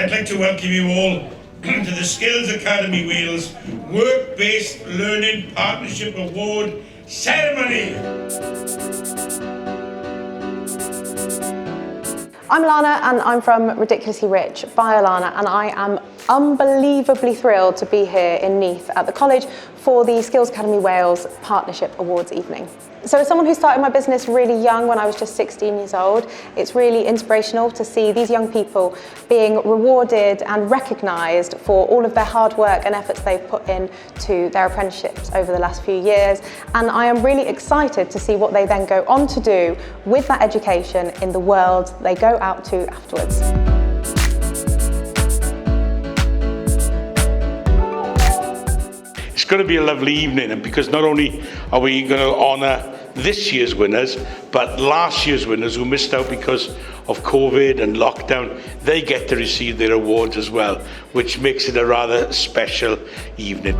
I'd like to welcome you all to the Skills Academy Wales Work-Based Learning Partnership Award Ceremony. I'm Lana and I'm from Ridiculously Rich by Alana, and I am unbelievably thrilled to be here in Neath at the college for the Skills Academy Wales Partnership Awards evening. So as someone who started my business really young when I was just 16 years old, it's really inspirational to see these young people being rewarded and recognised for all of their hard work and efforts they've put in to their apprenticeships over the last few years. And I am really excited to see what they then go on to do with that education in the world they go out to afterwards. It's going to be a lovely evening, and because not only are we going to honour this year's winners, but last year's winners who missed out because of COVID and lockdown, they get to receive their awards as well, which makes it a rather special evening.